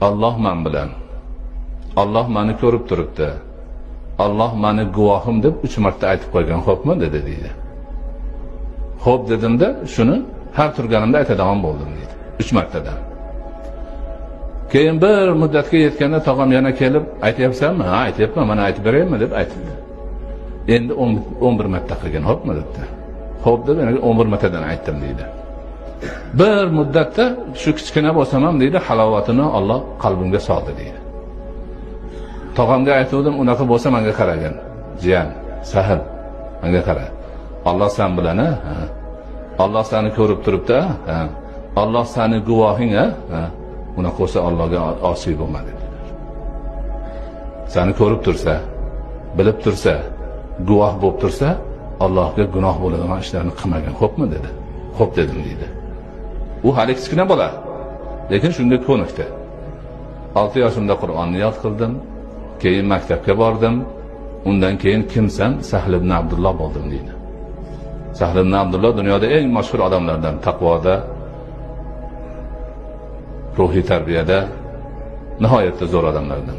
Alloh men bilan. Alloh meni ko'rib turibdi. Alloh meni guvohim deb 3 marta aytib qo'ygan, xo'pmi dedi deydi. Xo'p dedimda, shuni har turganimda aytadigan bo'ldim deydi. 3 martadan. Keyin bir muddatga yetganda tog'am yana kelib, aytyapsanmi? Ha, aytyapman, mana aytib beraymi deb aytdi. Endi 11 marta qilgan, xo'pmi debdi. Xo'p deb yana 11 martadan aytdim deydi. Bir muddatda shu kichkina bo'lsam ham deydi, halovatini Alloh qalbimga soldi deydi. Tog'amga aytdim, unaqa bo'lsa menga qaragan. Jiyan, Sahil, menga qara. Alloh sen bilan, ha. Alloh seni ko'rib turibdi, ha. Alloh seni guvohing, ha. Unaqa bo'lsa Allohga osiy bo'lma dedilar. Seni ko'rib tursa, bilib tursa, guvoh bo'lib tursa, Allohga gunoh bo'ladigan ishlarni qilmagan, xo'pmi dedi. Xo'p dedim deydi. U hali kichkina bola, lekin shunga ko'nikdi. 6 yoshimda Qur'onni yod qildim, keyin maktabga bordim. Undan keyin kimsan? Sahl ibn Abdulloh bo'ldim deydi. Sahl ibn Abdulloh dunyoda eng mashhur odamlardan, taqvoda, ruhiy tarbiyada nihoyatda zo'r odamlardan.